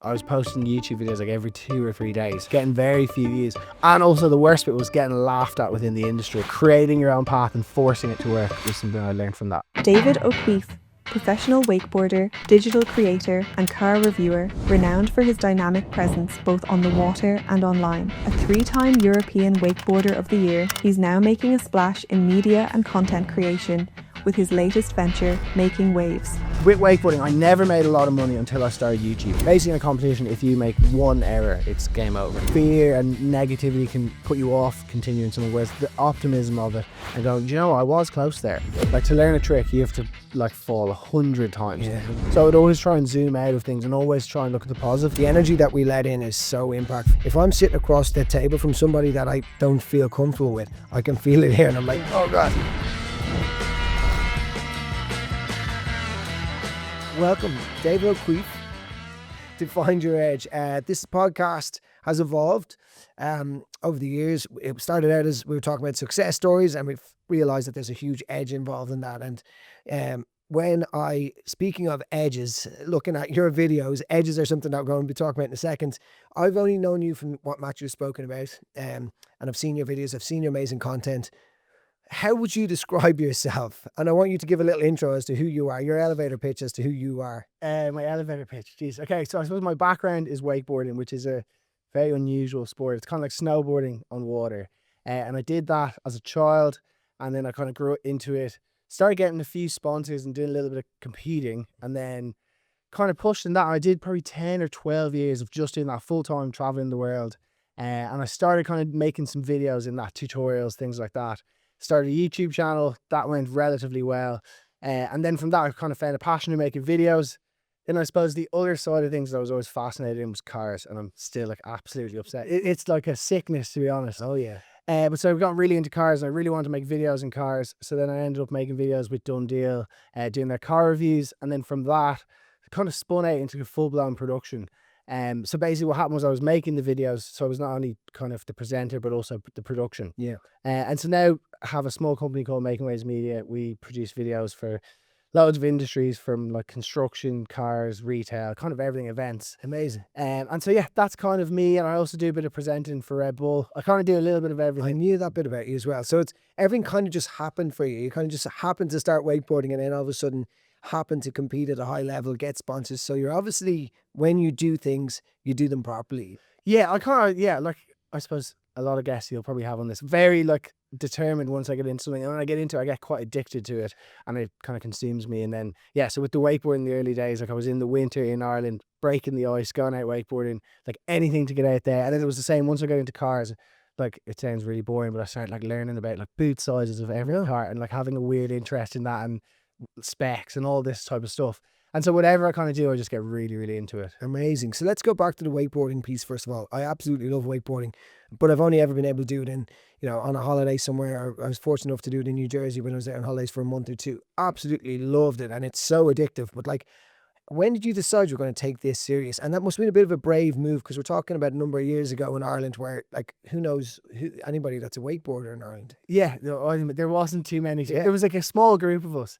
I was posting YouTube videos like every 2 or 3 days, getting very few views. And also the worst bit was getting laughed at within the industry. Creating your own path and forcing it to work was something I learned from that. David O'Keefe, professional wakeboarder, digital creator and car reviewer, renowned for his dynamic presence both on the water and online. A 3-time European Wakeboarder of the Year, he's now making a splash in media and content creation with his latest venture, Making Waves. With wakeboarding, I never made a lot of money until I started YouTube. Basically in a competition, if you make one error, it's game over. Fear and negativity can put you off continuing something, whereas the optimism of it and going, do you know what, I was close there. Like to learn a trick, you have to like fall 100 times. Yeah. So I'd always try and zoom out of things and always try and look at the positive. The energy that we let in is so impactful. If I'm sitting across the table from somebody that I don't feel comfortable with, I can feel it here and I'm like, oh God. Welcome, David O'Keefe, to Find Your Edge. This podcast has evolved over the years. It started out as we were talking about success stories, and we've realised that there's a huge edge involved in that. And speaking of edges, looking at your videos, edges are something that we're going to be talking about in a second. I've only known you from what Matthew's spoken about, and I've seen your videos, I've seen your amazing content. How would you describe yourself? And I want you to give a little intro as to who you are, your elevator pitch as to who you are. My elevator pitch, geez. Okay, so I suppose my background is wakeboarding, which is a very unusual sport. It's kind of like snowboarding on water. And I did that as a child, and then I kind of grew into it, started getting a few sponsors and doing a little bit of competing, and then kind of pushed in that. I did probably 10 or 12 years of just doing that full-time, traveling the world. And I started kind of making some videos in that, tutorials, things like that. Started a YouTube channel, that went relatively well. And then from that, I kind of found a passion in making videos. Then I suppose the other side of things that I was always fascinated in was cars, and I'm still like absolutely upset. It's like a sickness, to be honest. Oh yeah. But so I got really into cars, and I really wanted to make videos in cars. So then I ended up making videos with Done Deal, doing their car reviews. And then from that, it kind of spun out into a full-blown production. So basically what happened was I was making the videos, so I was not only kind of the presenter, but also the production. Yeah. And so now I have a small company called Making Waves Media. We produce videos for loads of industries, from like construction, cars, retail, kind of everything, events. Amazing. And so yeah, that's kind of me. And I also do a bit of presenting for Red Bull. I kind of do a little bit of I everything. knew that bit about you as well. So it's everything kind of just happened for you. You kind of just happened to start wakeboarding and then all of a sudden happen to compete at a high level, get sponsors. So you're obviously, when you do things, you do them properly. Yeah, I kind of, yeah, like I suppose a lot of guests you'll probably have on this, very like determined once I get into something. And when I get into it, I get quite addicted to it and it kind of consumes me. And then, yeah, so with the wakeboarding in the early days, like I was in the winter in Ireland, breaking the ice, going out wakeboarding, like anything to get out there. And then it was the same once I got into cars. Like it sounds really boring, but I started like learning about like boot sizes of every car and like having a weird interest in that and specs and all this type of stuff. And so whatever I kind of do, I just get really, really into it. Amazing. So let's go back to the wakeboarding piece first of all. I absolutely love wakeboarding, but I've only ever been able to do it in, on a holiday somewhere. I was fortunate enough to do it in New Jersey when I was there on holidays for a month or two. Absolutely loved it, and it's so addictive. But like, when did you decide you were going to take this serious? And that must have been a bit of a brave move, because we're talking about a number of years ago in Ireland where, like, who knows anybody that's a wakeboarder in Ireland. Yeah, there wasn't too many. Yeah. There was like a small group of us.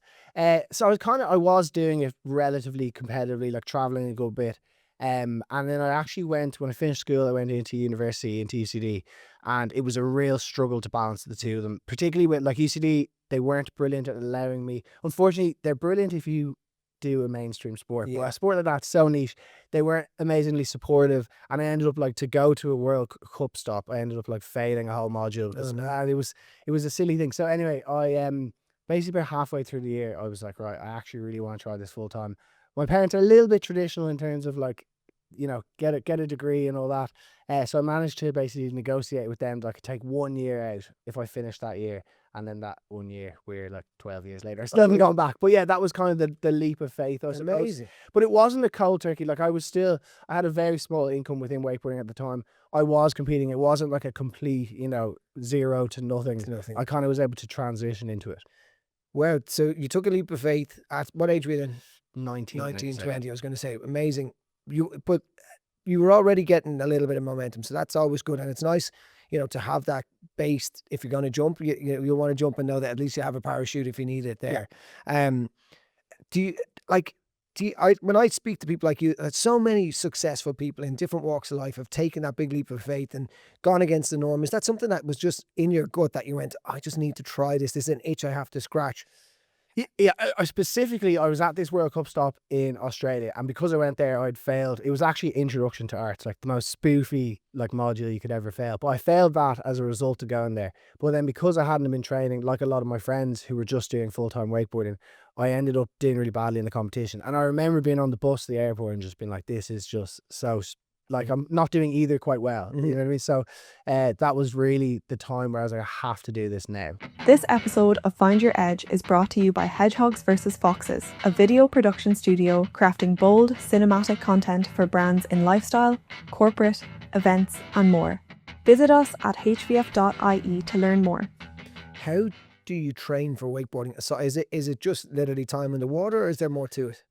So I was doing it relatively competitively, like traveling a good bit. And then I actually went, when I finished school, I went into university, into UCD, and it was a real struggle to balance the two of them, particularly with like UCD. They weren't brilliant at allowing me. Unfortunately, they're brilliant if you do a mainstream sport, but Yeah. a sport like that's so niche. They weren't amazingly supportive, and I ended up like, to go to a World Cup stop, I ended up like failing a whole module. Oh, no. And it was a silly thing. So anyway, I basically about halfway through the year, I was like, right, I actually really want to try this full time. My parents are a little bit traditional in terms of like, get a degree and all that. So I managed to basically negotiate with them that I could take 1 year out if I finished that year. And then that 1 year, we're like 12 years later, I still haven't gone back. But yeah, that was kind of the leap of faith, I suppose. Amazing. But it wasn't a cold turkey. Like I had a very small income within wakeboarding at the time. I was competing. It wasn't like a complete, 0 to nothing. It's nothing. I kind of was able to transition into it. Wow. So you took a leap of faith. At what age were you then? 19. 19, 20. I was going to say, amazing. But you were already getting a little bit of momentum. So that's always good. And it's nice, to have that based. If you're going to jump, you want to jump and know that at least you have a parachute if you need it there. Do when I speak to people like you, so many successful people in different walks of life have taken that big leap of faith and gone against the norm. Is that something that was just in your gut that you went, I just need to try this? This is an itch I have to scratch. Yeah, specifically, I was at this World Cup stop in Australia, and because I went there, I'd failed. It was actually Introduction to Arts, like the most spoofy like module you could ever fail. But I failed that as a result of going there. But then because I hadn't been training, like a lot of my friends who were just doing full-time wakeboarding, I ended up doing really badly in the competition. And I remember being on the bus to the airport and just being like, this is just so like I'm not doing either quite well. You know what I mean? So that was really the time where I was like, I have to do this now. This episode of Find Your Edge is brought to you by Hedgehogs vs. Foxes, a video production studio crafting bold, cinematic content for brands in lifestyle, corporate, events, and more. Visit us at hvf.ie to learn more. How do you train for wakeboarding? So is it just literally time in the water, or is there more to it?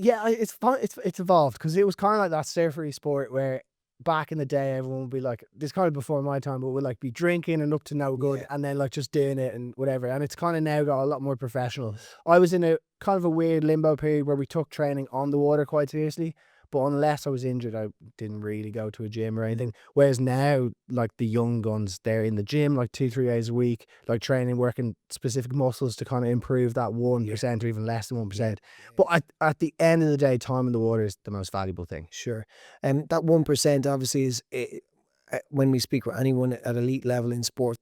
Yeah, it's fun. It's evolved because it was kind of like that surfery sport where back in the day everyone would be like, this kind of before my time, but would like be drinking and up to no good, and then like just doing it and whatever. And it's kind of now got a lot more professional. I was in a kind of a weird limbo period where we took training on the water quite seriously, but unless I was injured, I didn't really go to a gym or anything. Whereas now, like the young guns, they're in the gym like 2-3 days a week, like training, working specific muscles to kind of improve that 1% or even less than 1%. But at the end of the day, time in the water is the most valuable thing. Sure. And that 1% obviously is, when we speak with anyone at elite level in sport,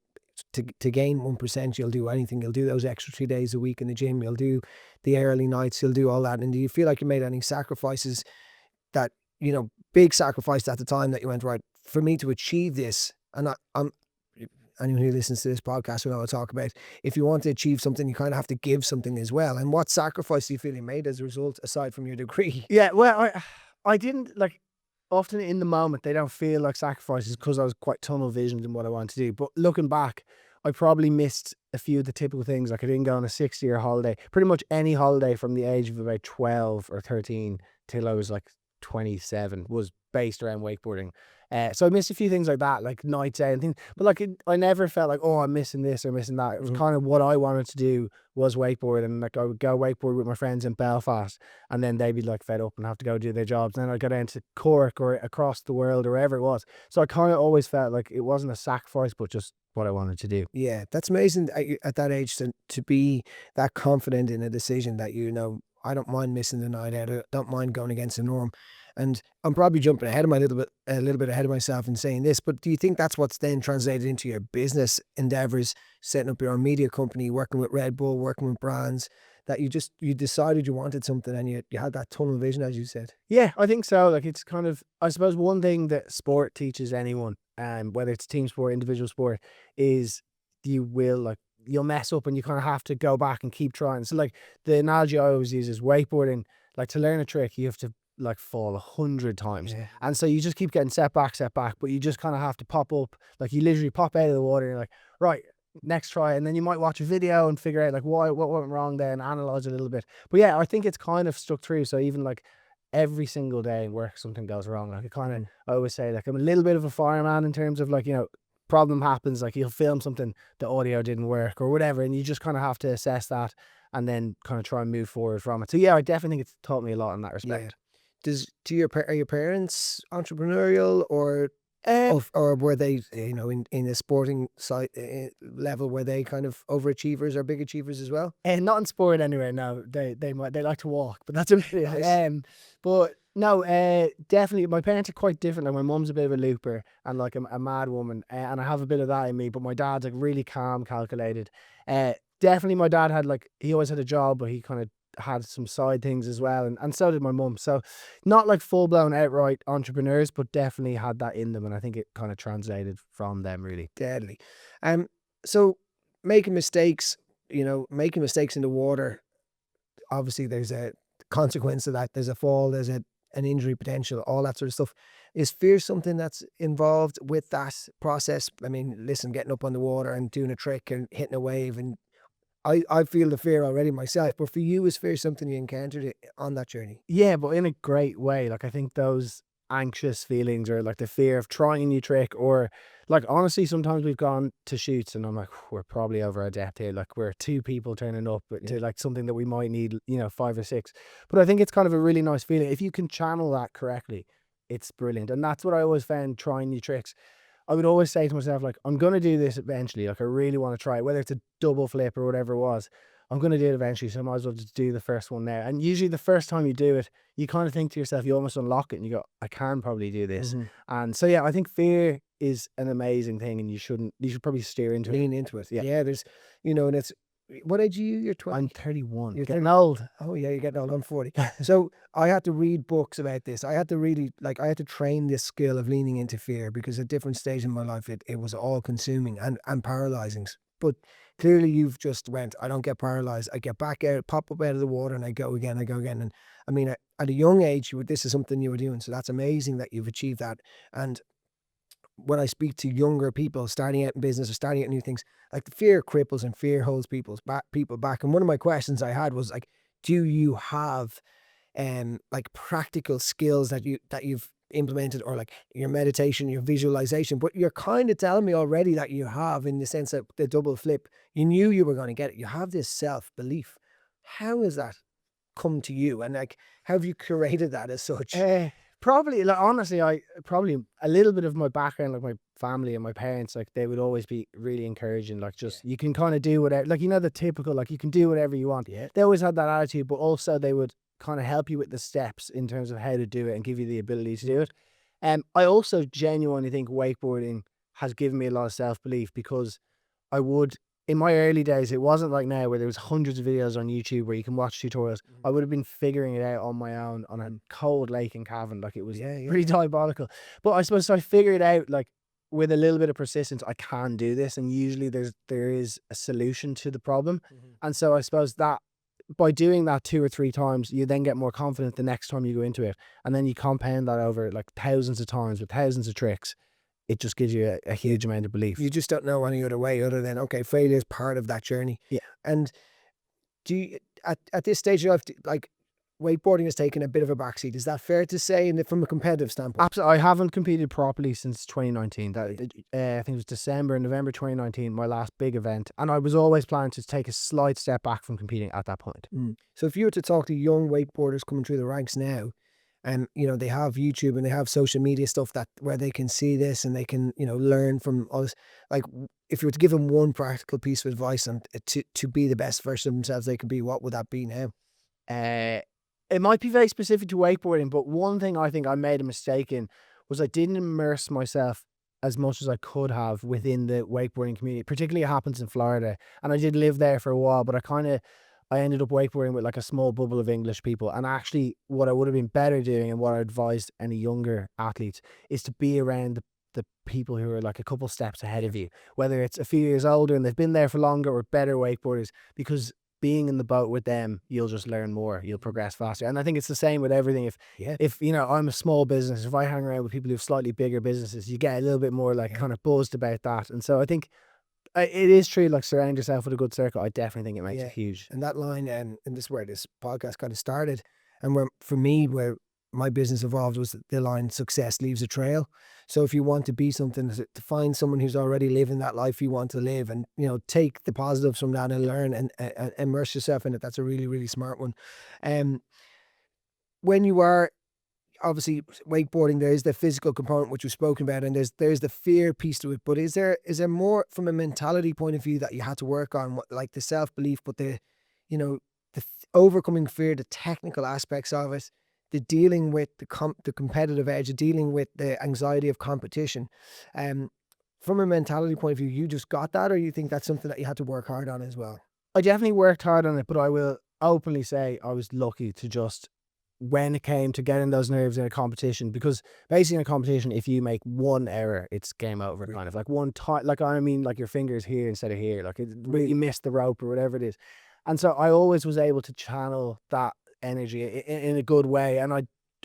to gain 1%, you'll do anything. You'll do those extra 3 days a week in the gym. You'll do the early nights. You'll do all that. And do you feel like you made any sacrifices that, big sacrifice at the time that you went, right, for me to achieve this? And I'm anyone who listens to this podcast will know what I talk about. If you want to achieve something, you kind of have to give something as well. And what sacrifice do you feel you made as a result, aside from your degree? Yeah, well, I didn't like, often in the moment they don't feel like sacrifices because I was quite tunnel visioned in what I wanted to do. But looking back, I probably missed a few of the typical things. Like I didn't go on a 6-year holiday. Pretty much any holiday from the age of about 12 or 13 till I was like 27 was based around wakeboarding. So I missed a few things like that, like nights out and things. But like I never felt like, oh, I'm missing this or missing that. It was kind of what I wanted to do was wakeboard, and like I would go wakeboard with my friends in Belfast, and then they'd be like fed up and have to go do their jobs. And then I'd go down to Cork or across the world or wherever it was. So I kind of always felt like it wasn't a sacrifice, but just what I wanted to do. Yeah, that's amazing at that age to be that confident in a decision that I don't mind missing the night out. I don't mind going against the norm. And I'm probably jumping ahead of a little bit ahead of myself in saying this, but do you think that's what's then translated into your business endeavors, setting up your own media company, working with Red Bull, working with brands, that you decided you wanted something and you had that tunnel vision, as you said? Yeah, I think so. Like it's kind of, I suppose one thing that sport teaches anyone, whether it's team sport, individual sport, is you'll mess up and you kind of have to go back and keep trying. So like the analogy I always use is wakeboarding. Like to learn a trick, you have to like fall 100 times. Yeah. And so you just keep getting setback, but you just kind of have to pop up. Like you literally pop out of the water and you're like, right, next try. And then you might watch a video and figure out like what went wrong there and analyze a little bit. But yeah, I think it's kind of stuck through. So even like every single day in work, something goes wrong. Like I always say like I'm a little bit of a fireman in terms of like, problem happens, like you'll film something, the audio didn't work or whatever, and you just kind of have to assess that and then kind of try and move forward from it. So yeah, I definitely think it's taught me a lot in that respect. Yeah. Are your parents entrepreneurial or were they in a sporting side level, were they kind of overachievers or big achievers as well? Not in sport anyway. No, they like to walk, but that's about it. Nice. But no, definitely my parents are quite different. Like my mum's a bit of a looper and like a mad woman, and I have a bit of that in me. But my dad's like really calm, calculated. Definitely my dad had he always had a job, but he kind of had some side things as well, and so did my mum. So not like full-blown outright entrepreneurs, but definitely had that in them, and I think it kind of translated from them really. Deadly. So making mistakes in the water, obviously there's a consequence of that. There's a fall, there's an injury potential, all that sort of stuff. Is fear something that's involved with that process? I mean, listen, getting up on the water and doing a trick and hitting a wave, and I feel the fear already myself, but for you, is fear something you encountered on that journey? Yeah, but in a great way. Like I think those anxious feelings or like the fear of trying a new trick, or like honestly sometimes we've gone to shoots and I'm like, we're probably over our depth here, like we're two people turning up to like something that we might need, you know, 5 or 6. But I think it's kind of a really nice feeling if you can channel that correctly. It's brilliant. And that's what I always found trying new tricks. I would always say to myself, like, I'm going to do this eventually. Like, I really want to try it, whether it's a double flip or whatever it was. I'm going to do it eventually. So I might as well just do the first one now. And usually the first time you do it, you kind of think to yourself, you almost unlock it and you go, I can probably do this. And so, yeah, I think fear is an amazing thing and you should probably steer into it. Lean into it. Yeah. Yeah, there's, you know, and it's, what age are you? You're 20? I'm 31. You're Getting old. Oh yeah, you're getting old. I'm 40. So I had to read books about this. I had to really, like, I had to train this skill of leaning into fear because at different stage in my life, it was all consuming and paralyzing. But clearly you've just went, I don't get paralyzed. I get back out, pop up out of the water and I go again. And I mean, at a young age, this is something you were doing. So that's amazing that you've achieved that. And when I speak to younger people starting out in business or starting out new things, like the fear cripples and fear holds people back. And one of my questions I had was like, do you have like practical skills that you've implemented, or like your meditation, your visualization? But you're kind of telling me already that you have, in the sense that the double flip, you knew you were going to get it. You have this self-belief. How has that come to you? And like, how have you curated that as such? Probably, like, honestly, I probably a little bit of my background, like my family and my parents, like they would always be really encouraging, like just you can kind of do whatever, like, you know, the typical, like, you can do whatever you want. Yeah. They always had that attitude, but also they would kind of help you with the steps in terms of how to do it and give you the ability to do it. I also genuinely think wakeboarding has given me a lot of self-belief, because I would, in my early days, it wasn't like now where there was hundreds of videos on YouTube where you can watch tutorials. I would have been figuring it out on my own on a cold lake in Cavan. Like, it was pretty diabolical. But I suppose, so I figured out, like, with a little bit of persistence, I can do this. And usually there is a solution to the problem. And so I suppose that by doing that 2 or 3 times, you then get more confident the next time you go into it. And then you compound that over like thousands of times with thousands of tricks. It just gives you a huge amount of belief. You just don't know any other way other than, okay, failure is part of that journey. Yeah. And do you, at this stage of life, like, wakeboarding has taken a bit of a backseat. Is that fair to say, from a competitive standpoint? Absolutely. I haven't competed properly since 2019. That I think it was November 2019, my last big event. And I was always planning to take a slight step back from competing at that point. So if you were to talk to young wakeboarders coming through the ranks now, and you know, they have YouTube and they have social media stuff where they can see this and they can, you know, learn from us. Like, if you were to give them one practical piece of advice and to be the best version of themselves they can be, what would that be now? It might be very specific to wakeboarding, but one thing I think I made a mistake in was I didn't immerse myself as much as I could have within the wakeboarding community. Particularly it happens in Florida, and I did live there for a while, but I ended up wakeboarding with like a small bubble of English people. And actually what I would have been better doing, and what I advised any younger athletes, is to be around the people who are like a couple steps ahead of you, whether it's a few years older and they've been there for longer, or better wakeboarders, because being in the boat with them, you'll just learn more, you'll progress faster. And I think it's the same with everything. If you know, I'm a small business, if I hang around with people who have slightly bigger businesses, you get a little bit more like kind of buzzed about that. And so I think it is true, like, surround yourself with a good circle. I definitely think it makes a huge. And that line, and this is where this podcast kind of started, and where, for me, where my business evolved, was the line, success leaves a trail. So if you want to be something, to find someone who's already living that life you want to live, and, you know, take the positives from that and learn and immerse yourself in it. That's a really, really smart one. When you are, obviously, wakeboarding, there is the physical component which we've spoken about, and there's the fear piece to it. But is there more from a mentality point of view that you had to work on, like the self-belief, but the, you know, the overcoming fear, the technical aspects of it, the dealing with the competitive edge, the dealing with the anxiety of competition? From a mentality point of view, you just got that, or you think that's something that you had to work hard on as well? I definitely worked hard on it, but I will openly say I was lucky to just, when it came to getting those nerves in a competition, because basically in a competition, if you make one error, it's game over. Kind of like one time, like, I mean, like your fingers here instead of here, like you missed the rope or whatever it is. And so I always was able to channel that energy in a good way. And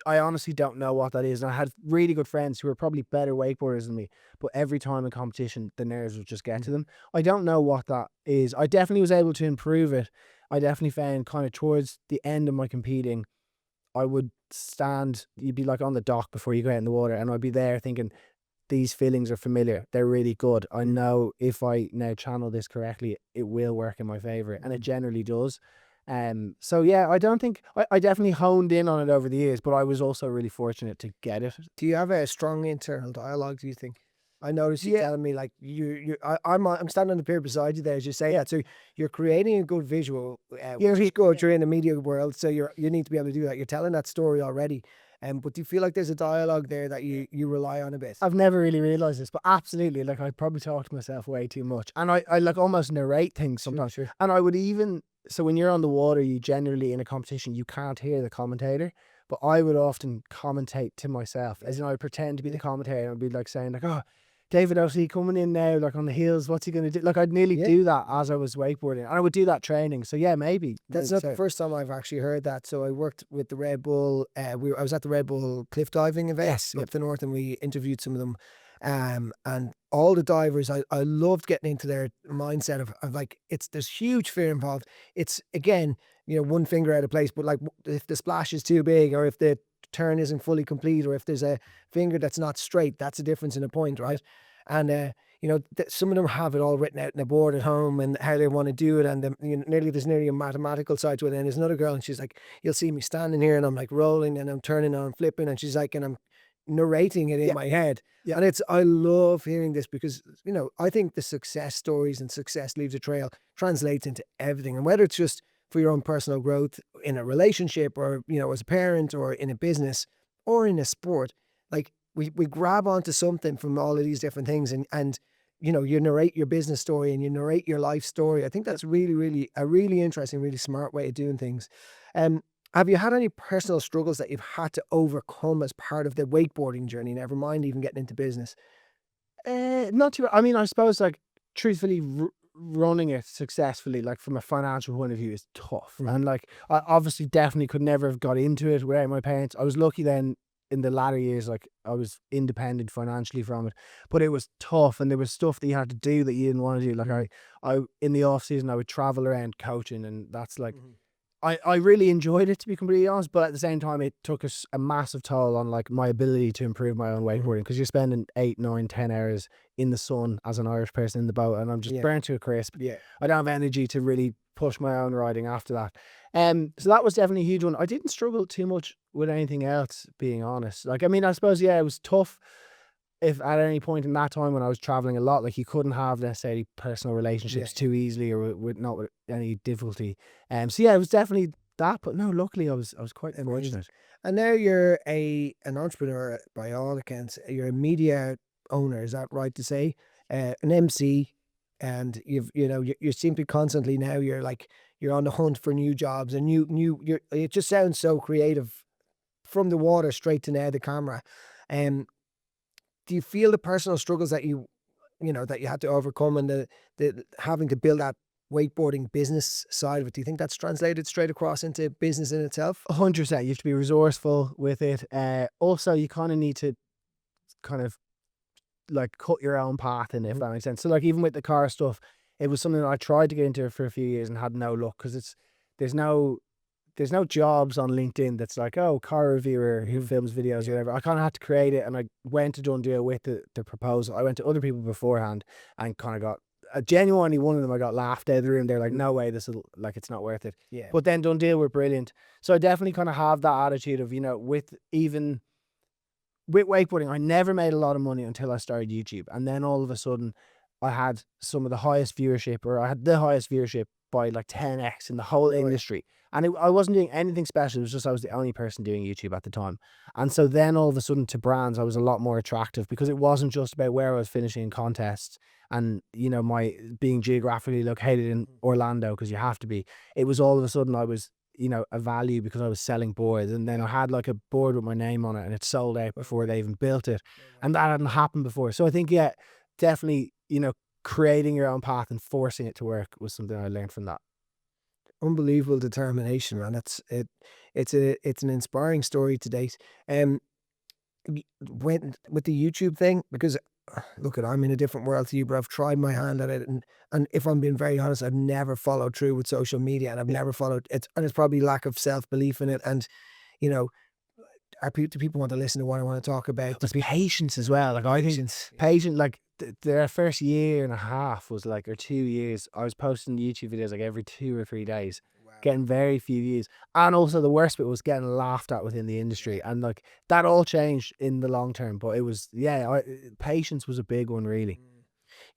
I honestly don't know what that is. And I had really good friends who were probably better wakeboarders than me, but every time in competition, the nerves would just get to them. I don't know what that is. I definitely was able to improve it. I definitely found kind of towards the end of my competing, I would stand, you'd be like on the dock before you go out in the water, and I'd be there thinking, these feelings are familiar. They're really good. I know if I now channel this correctly, it will work in my favor, and it generally does. So yeah, I don't think I definitely honed in on it over the years, but I was also really fortunate to get it. Do you have a strong internal dialogue, do you think? I noticed you Yeah. telling me like I'm standing on the pier beside you there as you say that. So you're creating a good visual, which is good. You're in the media world, so you need to be able to do that. You're telling that story already. But do you feel like there's a dialogue there that you rely on a bit? I've never really realized this, but absolutely, like I probably talk to myself way too much, and I like almost narrate things sometimes. Sure. And I would even, so when you're on the water, you generally in a competition you can't hear the commentator, but I would often commentate to myself, as in I would pretend to be the commentator, and I'd be like saying like, oh, David O'Shea coming in now, like on the hills, what's he going to do? Like I'd nearly Yeah. do that as I was wakeboarding, and I would do that training. So yeah, maybe That's not the first time I've actually heard that. So I worked with the Red Bull. I was at the Red Bull cliff diving event Yes, up the north, and we interviewed some of them. And all the divers, I loved getting into their mindset of like there's huge fear involved. It's again, one finger out of place, but like if the splash is too big, or if the turn isn't fully complete, or if there's a finger that's not straight, that's a difference in a point, right? And some of them have it all written out on the board at home and how they want to do it, and there's nearly a mathematical side to it. And there's another girl, and she's like, "You'll see me standing here, and I'm like rolling, and I'm turning, and I'm flipping," and she's like, and I'm narrating it in my head. Yeah. And I love hearing this because I think the success stories and success leaves a trail translates into everything, and whether it's just for your own personal growth in a relationship, or as a parent, or in a business, or in a sport, like we grab onto something from all of these different things, and you narrate your business story and you narrate your life story. I think that's really, really a really interesting, really smart way of doing things. Have you had any personal struggles that you've had to overcome as part of the wakeboarding journey? Never mind even getting into business. Not too. I mean, I suppose like truthfully, running it successfully, like from a financial point of view, is tough. And like I obviously definitely could never have got into it without my parents. I was lucky then in the latter years, like I was independent financially from it, but it was tough, and there was stuff that you had to do that you didn't want to do. Like I in the off season, I would travel around coaching, and that's like. I really enjoyed it, to be completely honest, but at the same time it took a massive toll on like my ability to improve my own wakeboarding, because you're spending 8, 9, 10 hours in the sun as an Irish person in the boat, and I'm just burnt to a crisp. Yeah. I don't have energy to really push my own riding after that. So that was definitely a huge one. I didn't struggle too much with anything else, being honest. Like, I mean, I suppose, yeah, it was tough if at any point in that time when I was traveling a lot, like you couldn't have necessarily personal relationships too easily, or with not with any difficulty. So yeah, it was definitely that. But no, luckily I was quite fortunate. And now you're an entrepreneur by all accounts. You're a media owner, is that right to say? An MC, and you seem to constantly now you're on the hunt for new jobs, and it just sounds so creative, from the water straight to now the camera. Do you feel the personal struggles that you had to overcome, and the having to build that wakeboarding business side of it, do you think that's translated straight across into business in itself? 100%. You have to be resourceful with it. Also, you kind of need to kind of like cut your own path in it, if that makes sense. So like even with the car stuff, it was something that I tried to get into for a few years and had no luck, because there's no jobs on LinkedIn that's like, oh, car reviewer who films videos or whatever. I kind of had to create it, and I went to Dundee with the proposal. I went to other people beforehand and kind of got genuinely, one of them I got laughed out of the room. They're like, no way, this will, like, it's not worth it. Yeah. But then Dundee were brilliant. So I definitely kind of have that attitude of, with wakeboarding, I never made a lot of money until I started YouTube. And then all of a sudden I had some of the highest viewership, or I had the highest viewership by like 10x in the whole industry. And I wasn't doing anything special. It was just I was the only person doing YouTube at the time. And so then all of a sudden to brands, I was a lot more attractive, because it wasn't just about where I was finishing in contests and, my being geographically located in Orlando, because you have to be. It was all of a sudden I was, a value because I was selling boards. And then I had like a board with my name on it, and it sold out before they even built it. And that hadn't happened before. So I think, yeah, definitely, creating your own path and forcing it to work was something I learned from that. Unbelievable determination, man. It's an inspiring story to date. When with the YouTube thing, because look, I'm in a different world to you, but I've tried my hand at it, and if I'm being very honest, I've never followed through with social media, and I've never followed it, and it's probably lack of self-belief in it. And you know, do people want to listen to what I want to talk about? There's patience as well. Like I think Patience. patient, like their first year and a half was like, or 2 years, I was posting YouTube videos like every 2 or 3 days, getting very few views. And also the worst bit was getting laughed at within the industry. And like that all changed in the long term. But it was, patience was a big one, really.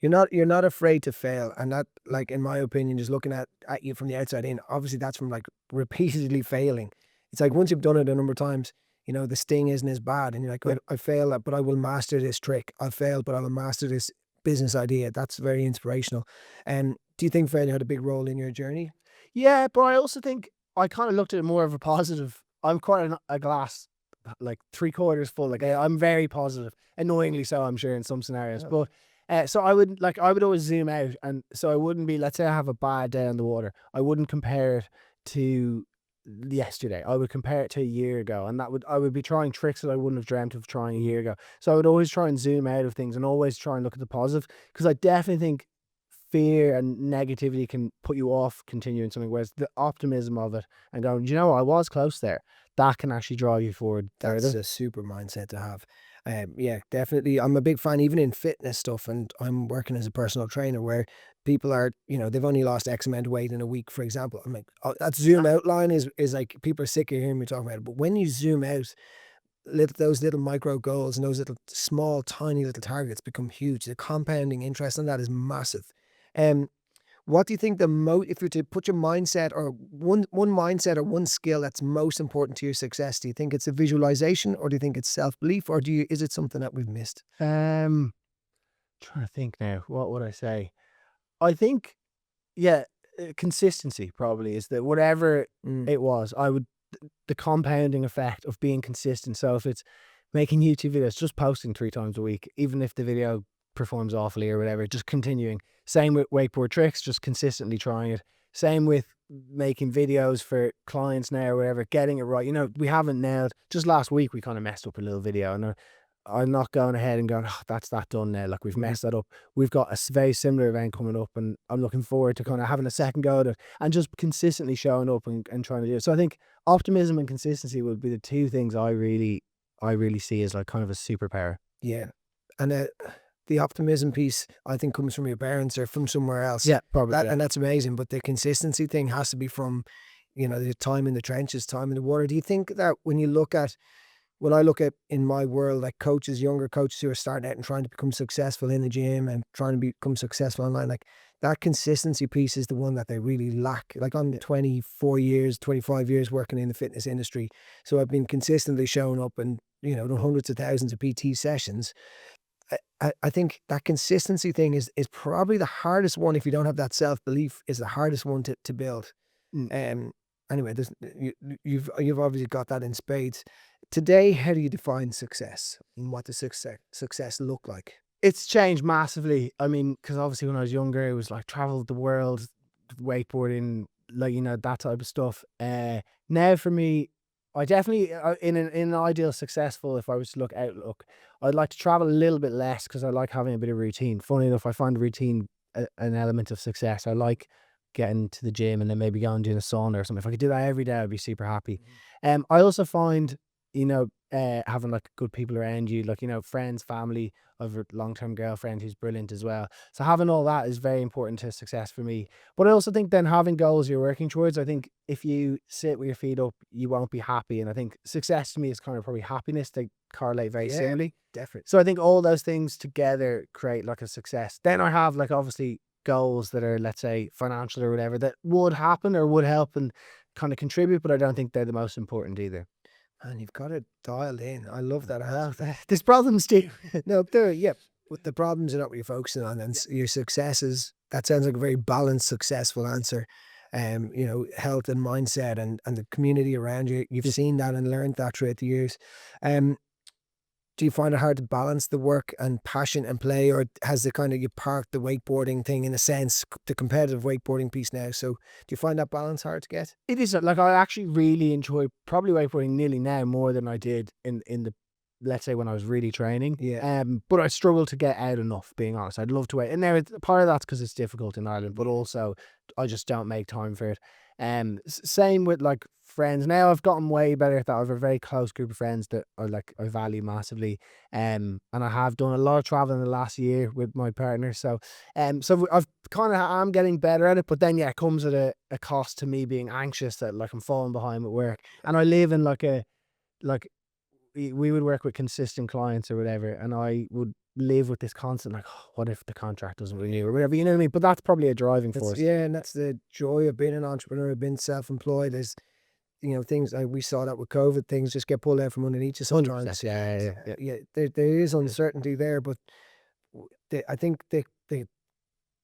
You're not afraid to fail, and that, like, in my opinion, just looking at you from the outside in, obviously that's from like repeatedly failing. It's like once you've done it a number of times, the sting isn't as bad, and you're like, "Well, I failed, but I will master this trick. I failed, but I will master this business idea." That's very inspirational. And do you think failure had a big role in your journey? Yeah, but I also think I kind of looked at it more of a positive. I'm quite a glass, like 3/4 full. Like I'm very positive, annoyingly so, I'm sure in some scenarios. Yeah. But so I would always zoom out, and so I wouldn't be. Let's say I have a bad day on the water, I wouldn't compare it to yesterday. I would compare it to a year ago, and I would be trying tricks that I wouldn't have dreamt of trying a year ago. So I would always try and zoom out of things, and always try and look at the positive, because I definitely think fear and negativity can put you off continuing something, whereas the optimism of it and going, "Do you know what? I was close there," that can actually drive you forward That's further. a super mindset to have. Yeah, definitely. I'm a big fan, even in fitness stuff, and I'm working as a personal trainer where people are, they've only lost X amount of weight in a week, for example. I'm like, oh, that zoom out line is like, people are sick of hearing me talking about it. But when you zoom out, those little micro goals and those little small, tiny little targets become huge. The compounding interest on that is massive. Um, what do you think if you're to put your mindset, or one mindset or one skill that's most important to your success, do you think it's a visualization, or do you think it's self-belief, or is it something that we've missed? Trying to think now. What would I say? I think, yeah, consistency probably is that whatever Mm. it was, the compounding effect of being consistent. So if it's making YouTube videos, just posting 3 times a week, even if the video performs awfully or whatever, just continuing. Same with wakeboard tricks, just consistently trying it. Same with making videos for clients now or whatever, getting it right. We haven't nailed. Just last week we kind of messed up a little video, and I'm not going ahead and going, "Oh, that's that done now." Like we've messed that up. We've got a very similar event coming up, and I'm looking forward to kind of having a second go at it and just consistently showing up and trying to do it. So I think optimism and consistency would be the two things I really see as like kind of a superpower. Yeah. And the optimism piece, I think, comes from your parents or from somewhere else. Yeah, probably. That Yeah. and that's amazing. But the consistency thing has to be from, the time in the trenches, time in the water. Do you think that when I look at in my world, like coaches, younger coaches who are starting out and trying to become successful in the gym and trying to become successful online, like that consistency piece is the one that they really lack. Like I'm 24 years, 25 years working in the fitness industry. So I've been consistently showing up and, done hundreds of thousands of PT sessions. I think that consistency thing is probably the hardest one. If you don't have that self-belief, is the hardest one to build. Mm. Anyway, you've obviously got that in spades. Today, how do you define success, and what does success look like? It's changed massively. I mean, because obviously when I was younger, it was like travel the world, wakeboarding, like that type of stuff. Now for me, I definitely in an ideal successful, if I was to look outlook, I'd like to travel a little bit less because I like having a bit of routine. Funny enough, I find routine an element of success. I like getting to the gym and then maybe going and doing a sauna or something. If I could do that every day, I'd be super happy. I also find, having like good people around you, like, friends, family. I've a long-term girlfriend who's brilliant as well. So having all that is very important to success for me. But I also think then having goals you're working towards, I think if you sit with your feet up, you won't be happy. And I think success to me is kind of probably happiness. They correlate very Yeah. similarly. Definitely. So I think all those things together create like a success. Then I have like obviously goals that are, let's say, financial or whatever, that would happen or would help and kind of contribute, but I don't think they're the most important either. And you've got it dialed in. I love that answer. There's problems too. No, yeah. But the problems are not what you're focusing on, and your successes. That sounds like a very balanced, successful answer. Health and mindset, and the community around you. You've seen that and learned that throughout the years. Do you find it hard to balance the work and passion and play, or has you parked the wakeboarding thing, in a sense, the competitive wakeboarding piece now? So do you find that balance hard to get? It is like I actually really enjoy probably wakeboarding nearly now more than I did in the, let's say, when I was really training. Yeah. But I struggle to get out enough, being honest. I'd love to wait. And now part of that's because it's difficult in Ireland, but also I just don't make time for it. Same with like friends. Now I've gotten way better at that. I have a very close group of friends that I value massively. And I have done a lot of traveling in the last year with my partner. So I've kind of I'm getting better at it, but then yeah, it comes at a cost to me being anxious that like I'm falling behind with work. And I live in like we would work with consistent clients or whatever, and I would live with this constant like, oh, what if the contract doesn't renew or whatever, you know what I mean? But that's probably a driving force. Yeah, and that's the joy of being an entrepreneur, being self-employed. Is things like we saw that with COVID, things just get pulled out from underneath you sometimes. Yeah. There is uncertainty there, but I think the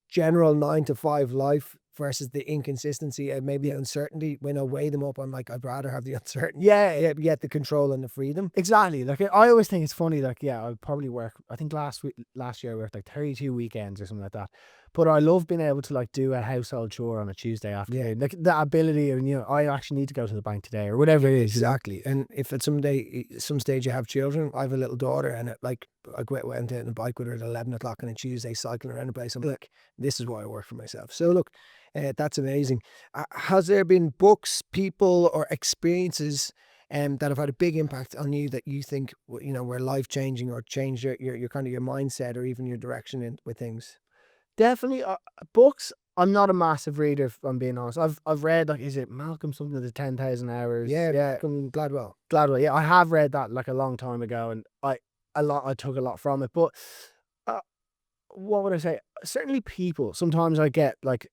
general 9 to 5 life versus the inconsistency and maybe uncertainty, when I weigh them up, I'm like, I'd rather have the uncertainty, yet the control and the freedom. Exactly. Like I always think it's funny. Like yeah, I probably work. I think last year I worked like 32 weekends or something like that. But I love being able to like do a household chore on a Tuesday afternoon. Like the ability, and I actually need to go to the bank today or whatever it is. Exactly. And if at some stage you have children, I have a little daughter, and I went out on a bike with her at 11 o'clock on a Tuesday, cycling around the place. I'm like, this is why I work for myself. So look, that's amazing. Has there been books, people, or experiences that have had a big impact on you that you think were life changing or changed your kind of your mindset or even your direction with things? Definitely books. I'm not a massive reader, if I'm being honest. I've read like, is it Malcolm something, the 10,000 hours? Yeah, Malcolm Gladwell. Yeah, I have read that like a long time ago, and I took a lot from it. But what would I say? Certainly people. Sometimes I get like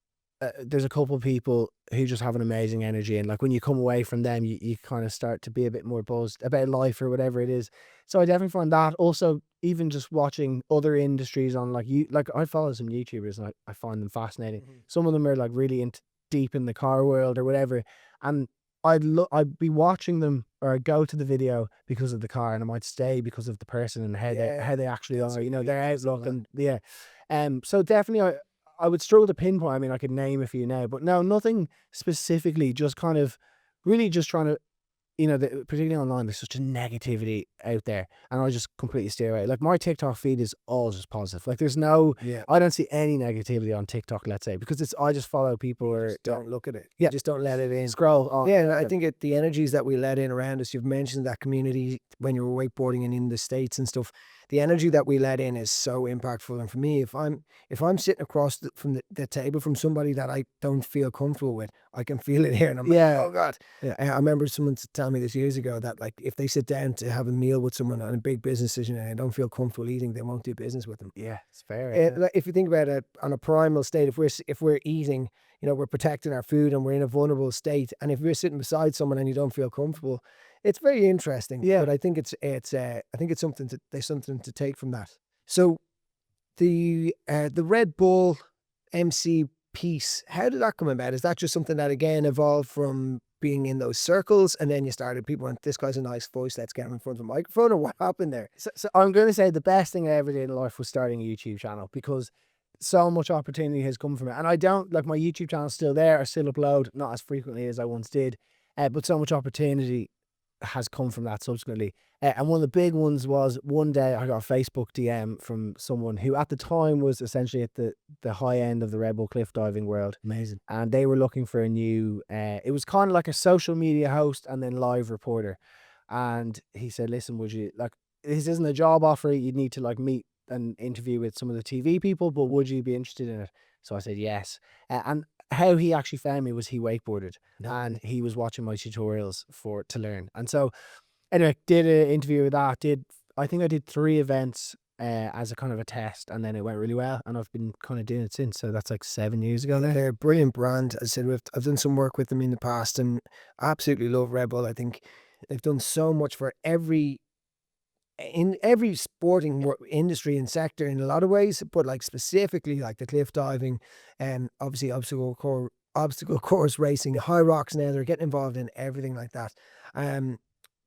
there's a couple of people who just have an amazing energy, and like when you come away from them, you kind of start to be a bit more buzzed about life or whatever it is. So I definitely find that. Also, even just watching other industries on like I follow some YouTubers, and I find them fascinating. Some of them are like really deep in the car world or whatever, and I'd be watching them, or I'd go to the video because of the car, and I might stay because of the person and how they actually are, their outlook, and so definitely I would struggle to pinpoint. I mean, I could name a few now, but no, nothing specifically. Just kind of really just trying to, particularly online, there's such a negativity out there, and I just completely steer away. Like my TikTok feed is all just positive. Like there's no, I don't see any negativity on TikTok, let's say, because I just follow people or don't look at it. Yeah, just don't let it in. Scroll on. Yeah, and I think the energies that we let in around us. You've mentioned that community when you were wakeboarding and in the States and stuff. The energy that we let in is so impactful. And for me, if I'm sitting across from the table from somebody that I don't feel comfortable with, I can feel it here, and I'm like, oh God. Yeah. I remember someone telling me this years ago that like if they sit down to have a meal with someone on a big business decision and I don't feel comfortable eating, they won't do business with them. Yeah, it's fair. Like, if you think about it on a primal state, if we're eating, we're protecting our food and we're in a vulnerable state. And if you're sitting beside someone and you don't feel comfortable, it's very interesting. Yeah. But I think it's something there's something to take from that. So the Red Bull MC piece, how did that come about? Is that just something that again evolved from being in those circles, and then you started, people went, this guy's a nice voice, let's get him in front of a microphone, or what happened there? So I'm going to say the best thing I ever did in life was starting a YouTube channel, because so much opportunity has come from it. And I don't, like, my YouTube channel's still there, I still upload, not as frequently as I once did, but so much opportunity has come from that subsequently. And one of the big ones was one day I got a Facebook DM from someone who at the time was essentially at the high end of the Red Bull cliff diving world. Amazing. And they were looking for a new, it was kind of like a social media host and then live reporter. And he said, listen, would you, like, this isn't a job offer, you'd need to like meet and interview with some of the TV people, but would you be interested in it? So I said yes. And how he actually found me was he wakeboarded, and he was watching my tutorials to learn. And so anyway, did an interview with that. I think I did 3 events as a kind of a test, and then it went really well, and I've been kind of doing it since. So that's like 7 years ago now. They're a brilliant brand. As I said, I've done some work with them in the past, and I absolutely love Red Bull. I think they've done so much for in every sporting industry and sector in a lot of ways, but like specifically like the cliff diving and obviously obstacle course racing, high rocks. Now they're getting involved in everything like that.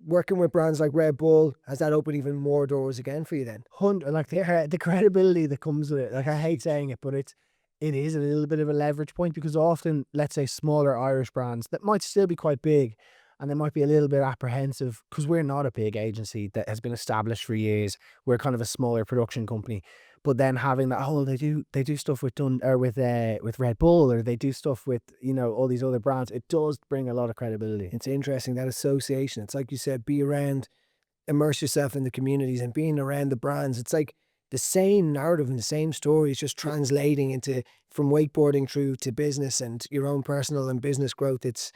Working with brands like Red Bull, has that opened even more doors again for you then? Like the credibility that comes with it. Like, I hate saying it, but it is a little bit of a leverage point, because often, let's say, smaller Irish brands that might still be quite big, and they might be a little bit apprehensive because we're not a big agency that has been established for years. We're kind of a smaller production company. but then having that, oh, they do stuff with with Red Bull, or they do stuff with, you know, all these other brands. It does bring a lot of credibility. It's interesting, that association. It's like you said, be around, immerse yourself in the communities and being around the brands. It's like the same narrative and the same story is just translating into, from wakeboarding through to business and your own personal and business growth. It's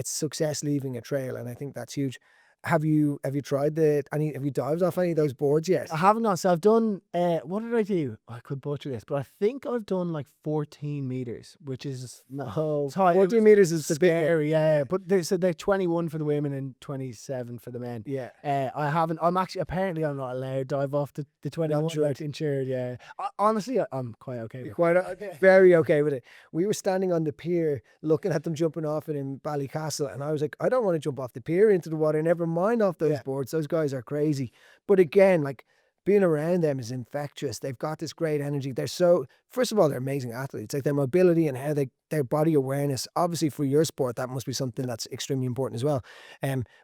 success leaving a trail, and I think that's huge. Have you tried have you dived off any of those boards yet? I haven't gone. So I've done, what did I do? I could butcher this, but I think I've done like 14 meters, which is No, tight. 14 meters is the big. Scary, yeah. But they're 21 for the women and 27 for the men. Yeah. I haven't. I'm actually, apparently I'm not allowed to dive off the 21. Not insured. Like, insured, yeah. Honestly, I'm quite okay with You're it. quite very okay with it. We were standing on the pier looking at them jumping off it in Ballycastle, and I was like, I don't want to jump off the pier into the water. Never mind off those Yeah. boards. Those guys are crazy. But again, like, being around them is infectious. They've got this great energy. They're so, first of all, they're amazing athletes. Like, their mobility and how their body awareness. Obviously, for your sport, that must be something that's extremely important as well.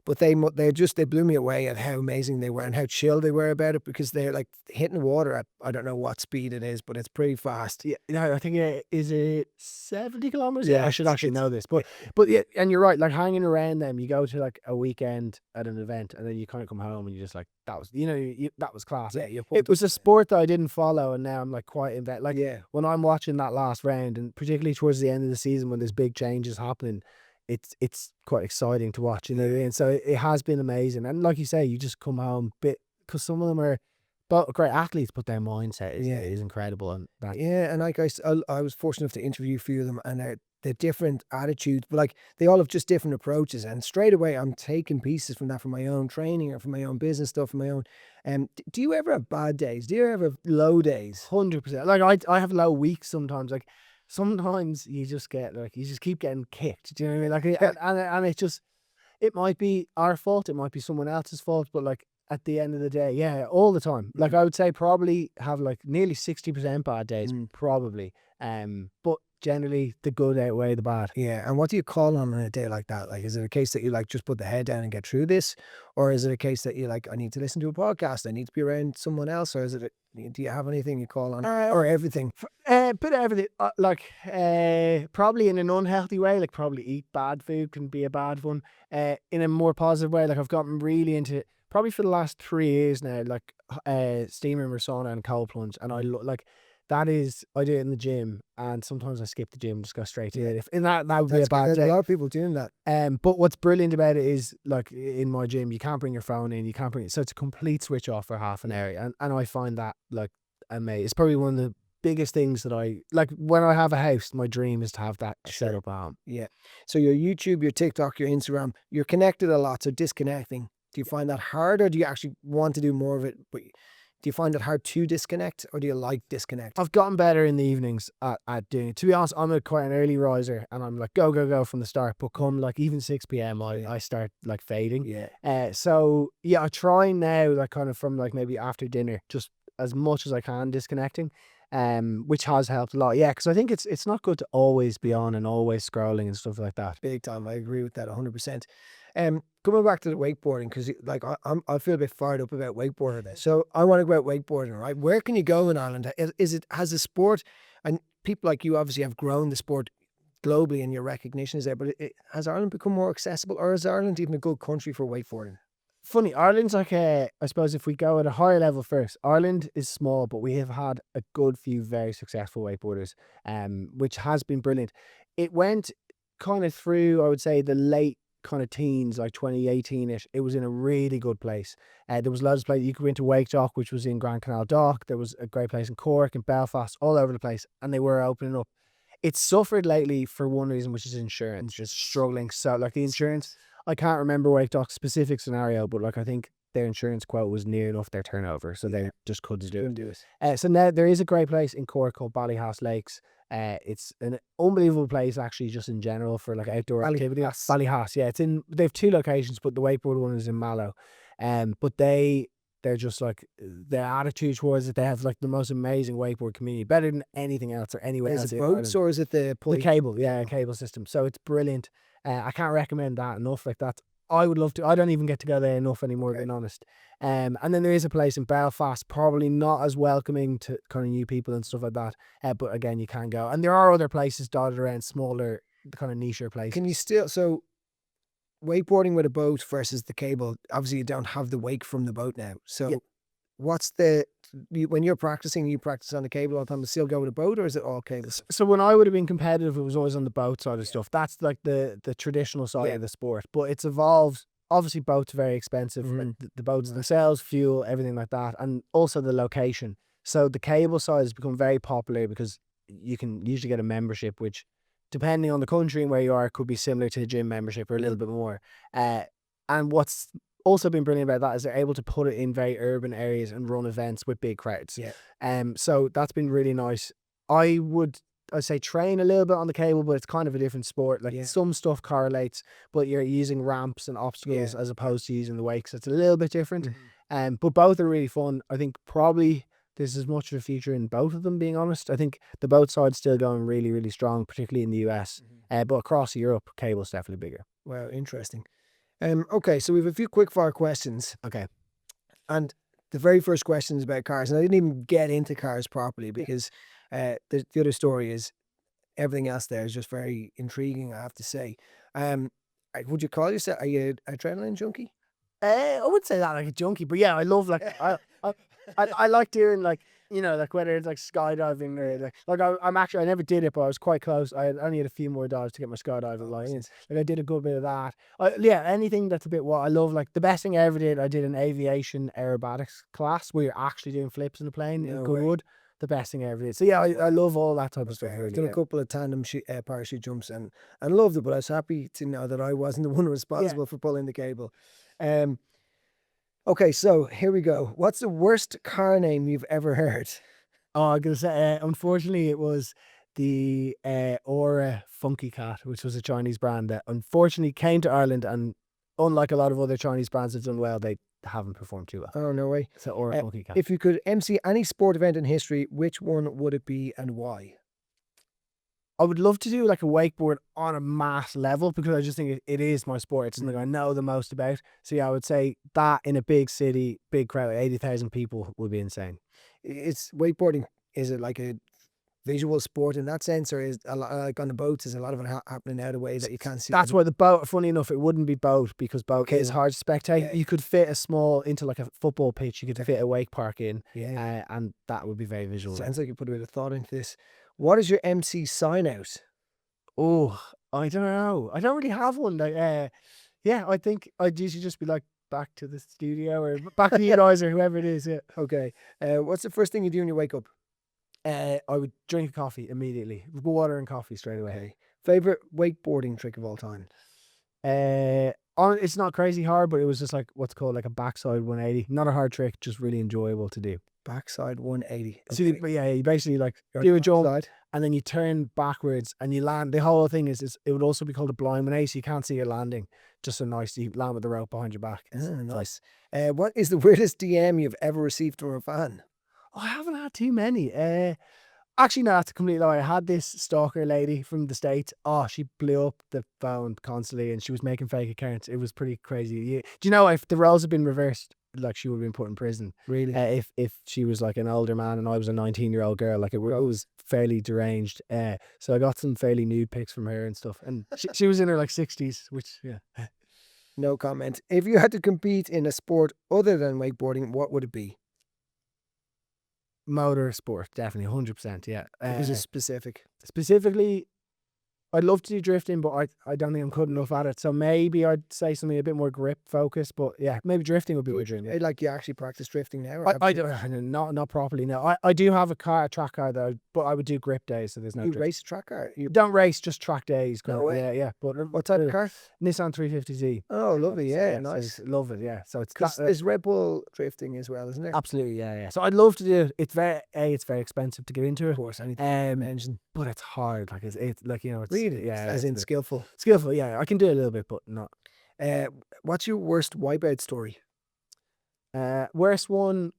But they blew me away at how amazing they were and how chill they were about it, because they're like hitting the water at, I don't know what speed it is, but it's pretty fast. Yeah, no, I think is it 70 kilometers? Yeah, I should actually know this, but yeah, and you're right. Like, hanging around them, you go to like a weekend at an event, and then you kind of come home and you're just like, that was, you know, that was class. Yeah, It was a sport that I didn't follow, and now I'm like quite invested. Like, yeah. when I'm watching that last round, and particularly towards the end of the season when there's big changes happening, it's quite exciting to watch, you know what I mean? So it has been amazing, and like you say, you just come home because some of them are both great athletes, but their mindset is incredible, and that, Yeah, and like I was fortunate enough to interview a few of them, and they're different attitudes, but like they all have just different approaches. And straight away, I'm taking pieces from that, from my own training or from my own business stuff, from my own. Do you ever have bad days? Do you ever have low days? 100%. Like, I have low weeks sometimes. Like, sometimes you just get, like, you just keep getting kicked. Do you know what I mean? Like, and it just, it might be our fault, it might be someone else's fault, but like, at the end of the day, yeah, all the time. Like, I would say probably have like nearly 60% bad days, probably. But generally the good outweigh the bad. Yeah, and what do you call on a day like that? Like, is it a case that you like just put the head down and get through this, or is it a case that you like, I need to listen to a podcast, I need to be around someone else, or is it? Do you have anything you call on, or everything? Bit of everything. Probably in an unhealthy way. Like, probably eat bad food can be a bad one. In a more positive way, like, I've gotten really into, probably for the last 3 years now, like, steam room or sauna and cold plunge, and I like. That is, I do it in the gym, and sometimes I skip the gym, just go straight to it. And that would be a bad There's day. a lot of people doing that. But what's brilliant about it is, like, in my gym, you can't bring your phone in, you can't bring it, so it's a complete switch off for half an hour, and I find that, like, amazing. It's probably one of the biggest things that I like. When I have a house, my dream is to have that set up at home. Yeah. So your YouTube, your TikTok, your Instagram, you're connected a lot. So disconnecting, do you find that hard, or do you actually want to do more of it? But do you find it hard to disconnect, or do you like disconnect? I've gotten better in the evenings at doing it. To be honest, I'm quite an early riser, and I'm like go from the start. But come like even 6 p.m, I start like fading. Yeah. So yeah, I try now, like, kind of from like maybe after dinner, just as much as I can disconnecting, which has helped a lot. Yeah, because I think it's not good to always be on and always scrolling and stuff like that. Big time. I agree with that 100%. Coming back to the wakeboarding, because like I feel a bit fired up about wakeboarding now. So I want to go out wakeboarding, right? Where can you go in Ireland? Has the sport, and people like you obviously have grown the sport globally and your recognition is there, but has Ireland become more accessible, or is Ireland even a good country for wakeboarding? Funny, Ireland's like, I suppose if we go at a higher level first, Ireland is small, but we have had a good few very successful wakeboarders, which has been brilliant. It went kind of through, I would say, the late kind of teens, like 2018ish. It was in a really good place. There was loads of places. You could go into Wake Dock, which was in Grand Canal Dock. There was a great place in Cork and Belfast, all over the place, and they were opening up. It's suffered lately for one reason, which is insurance, just struggling. So like the insurance, I can't remember Wake Dock's specific scenario, but like I think their insurance quote was near enough their turnover, so they just couldn't do it. So now there is a great place in Cork called Ballyhouse Lakes. It's an unbelievable place, actually, just in general for like outdoor activity. Ballyhouse, yeah. They have 2 locations, but the wakeboard one is in Mallow. But they're just like, their attitude towards it, they have like the most amazing wakeboard community, better than anything else or anywhere else. Is it boats, or is it the cable? Yeah, cable system. So it's brilliant. I can't recommend that enough. Like, that's I would love to. I don't even get to go there enough anymore, being honest. And then there is a place in Belfast, probably not as welcoming to kind of new people and stuff like that. But again, you can go. And there are other places dotted around, smaller, kind of nicher places. Can you still, so wakeboarding with a boat versus the cable, obviously you don't have the wake from the boat now. So Yeah. what's when you're practicing, you practice on the cable all the time, to still go with a boat, or is it all cables? So when I would have been competitive, it was always on the boat side of stuff. That's like the traditional side Yeah. of the sport. But it's evolved. Obviously, boats are very expensive. Mhm. Like the boats themselves, fuel, everything like that, and also the location. So the cable side has become very popular because you can usually get a membership, which, depending on the country and where you are, could be similar to a gym membership or a little bit more. And what's also been brilliant about that is they're able to put it in very urban areas and run events with big crowds. Yeah. So that's been really nice. I'd say train a little bit on the cable, but it's kind of a different sport. Like Yeah. some stuff correlates, but you're using ramps and obstacles as opposed to using the wake. So it's a little bit different. But both are really fun. I think probably there's as much of a future in both of them, being honest. I think the boat side's still going really, really strong, particularly in the US. But across Europe, cable's definitely bigger. Wow, interesting. Okay, so we have a few quick fire questions. Okay. And the very first question is about cars. And I didn't even get into cars properly because the other story is everything else there is just very intriguing, I have to say. Would you call yourself, are you an adrenaline junkie? I wouldn't say that like a junkie, but yeah, I love like I like doing like, you know, like whether it's like skydiving or I never did it, but I was quite close. I only had a few more dives to get my skydiving license. Like I did a good bit of that. Yeah, anything that's a bit what I love. Like the best thing I ever did, I did an aviation aerobatics class where you're actually doing flips in the plane in No way. Goodwood. The best thing I ever did. So yeah, I love all that type of stuff. I've Really, done a couple of tandem parachute jumps and loved it, but I was happy to know that I wasn't the one responsible for pulling the cable. Okay, so here we go. What's the worst car name you've ever heard? Oh, I'm gonna say, unfortunately, it was the Aura Funky Cat, which was a Chinese brand that unfortunately came to Ireland, and unlike a lot of other Chinese brands that have done well, they haven't performed too well. Oh, no way. So Aura Funky Cat. If you could MC any sport event in history, which one would it be and why? I would love to do like a wakeboard on a mass level because I just think it is my sport. It's something I know the most about. So yeah, I would say that in a big city, big crowd, 80,000 people would be insane. It's wakeboarding. Is it like a visual sport in that sense, or is a lot, like on the boats, is a lot of it happening out of way that you can't see? That's why the boat, funny enough, it wouldn't be boat because boat is hard to spectate. Yeah. You could fit a small, into like a football pitch, you could fit a wake park in, Yeah. and that would be very visual. Sounds like you put a bit of thought into this. What is your MC sign out? Oh, I don't know. I don't really have one. Like, yeah, I think I'd usually just be like, back to the studio or back to you guys or whoever it is. Yeah. Okay. What's the first thing you do when you wake up? I would drink a coffee immediately. Water and coffee straight away. Okay. Favorite wakeboarding trick of all time? It's not crazy hard, but it was just like what's called like a backside 180. Not a hard trick, just really enjoyable to do. Backside 180. So Okay. but yeah, you basically like You're do on a the jump backside. and then you turn backwards and you land. The whole thing is it would also be called a blind 180, so you can't see your landing. Just so nice. You land with the rope behind your back. Ah, nice. What is the weirdest DM you've ever received from a fan? I haven't had too many. Actually, no, that's a complete lie. I had this stalker lady from the States. Oh, she blew up the phone constantly and she was making fake accounts. It was pretty crazy. Do you know if the roles had been reversed, like she would have been put in prison? Really? If she was like an older man and I was a 19-year-old girl, like it was fairly deranged. So I got some fairly nude pics from her and stuff. And she was in her like 60s, which, yeah. No comment. If you had to compete in a sport other than wakeboarding, what would it be? Motor sport, definitely, 100%. Yeah. Is it specific? Specifically, I'd love to do drifting, but I don't think I'm good enough at it. So maybe I'd say something a bit more grip focused. But yeah, maybe drifting would be my dream. Yeah. Like you actually practice drifting now? Or I don't, not properly. No, I do have a track car though, but I would do grip days, so there's no. You drift. race a track car? You Don't race, just track days. No way. Yeah. But what type of car? Nissan 350Z. Oh, lovely. Yeah, So nice. love it. Yeah. So it's Because there's Red Bull drifting as well, isn't there? absolutely yeah. So I'd love to do it. It's very expensive to get into Of it. course, anything. Engine, but it's hard. Like it's like it's Really? yeah. As in skillful. skillful. Yeah, I can do a little bit, but not. What's your worst wipeout story? Worst one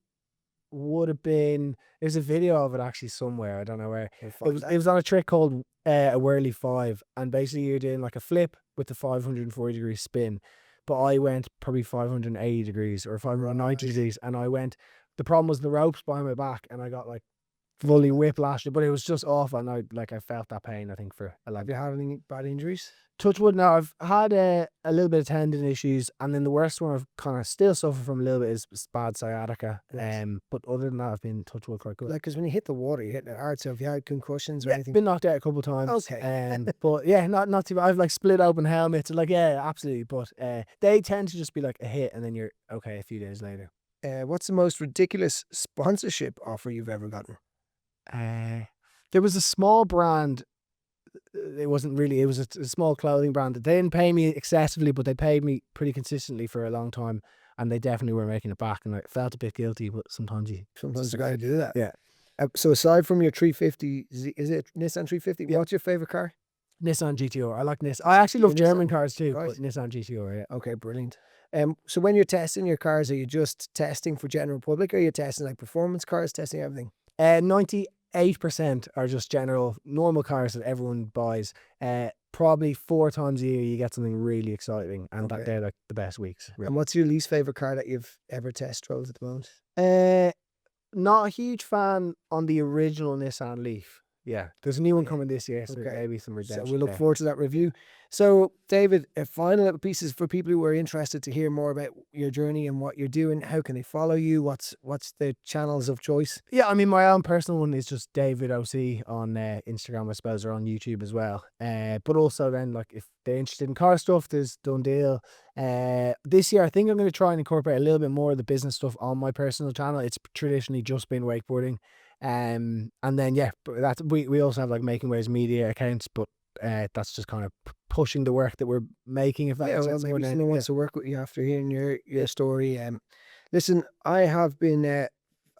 would have been. There's a video of it actually somewhere. I don't know where. It was on a trick called a whirly 5, and basically you're doing like a flip with the 540-degree spin, but I went probably 580 degrees or 590 degrees, and I went. The problem was the ropes behind my back, and I got like fully whiplashed. But it was just awful, and I felt that pain. I think for a Have you had any bad injuries? touch wood. Now I've had a little bit of tendon issues, and then the worst one I've kind of still suffer from a little bit is bad sciatica. Yes. But other than that, I've been touch wood quite good. Like, because when you hit the water, you hit it hard. So if you had concussions or Yeah, anything, been knocked out a couple of times. Okay. But yeah, not too bad. I've like split open helmets. Like, yeah, absolutely. But they tend to just be like a hit, and then you're okay a few days later. what's the most ridiculous sponsorship offer you've ever gotten? There was a small brand. It wasn't really. It was a small clothing brand. They didn't pay me excessively, but they paid me pretty consistently for a long time, and they definitely were making it back. And I felt a bit guilty, but sometimes you. Sometimes you got to do that. Yeah. So aside from your 350, is it Nissan 350? Yeah. What's your favorite car? Nissan GTR. I like Nissan. I actually love Nissan. German cars too, Right. but Nissan GTR. Yeah. Okay, brilliant. So when you're testing your cars, are you just testing for general public, or are you testing like performance cars, testing everything? 98% are just general normal cars that everyone buys. Probably 4 times a year you get something really exciting, and Okay. they're like the best weeks. And what's your least favorite car that you've ever test drove at the moment? Not a huge fan on the original Nissan Leaf. Yeah, there's a new one coming this year, so Okay. maybe some So redemption. we look there. forward to that review. So, David, final little pieces for people who are interested to hear more about your journey and what you're doing. How can they follow you? What's the channels of choice? Yeah, I mean, my own personal one is just David OC on Instagram, I suppose, or on YouTube as well. But also then, like, if they're interested in car stuff, there's Done Deal. This year, I think I'm going to try and incorporate a little bit more of the business stuff on my personal channel. It's traditionally just been wakeboarding. And then, yeah, but that's, we also have like Making Waves media accounts, but that's just kind of pushing the work that we're making, if that Yeah, makes well, sense. maybe more than someone wants to work with you after hearing your story. Listen, I have been,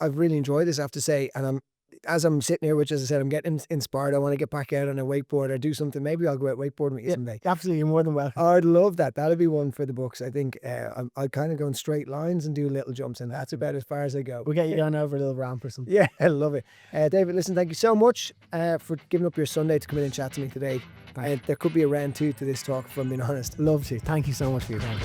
I've really enjoyed this, I have to say, and as I'm sitting here, which as I said, I'm getting inspired. I want to get back out on a wakeboard or do something. Maybe I'll go out wakeboarding with you someday. Absolutely, you're more than welcome. I'd love that. That'd be one for the books. I think I kind of go in straight lines and do little jumps, and that's about as far as I go. We'll get you down over a little ramp or something. Yeah, I love it. David, listen, thank you so much for giving up your Sunday to come in and chat to me today. There could be a round 2 to this talk, if I'm being honest. Love to. Thank you so much for your time.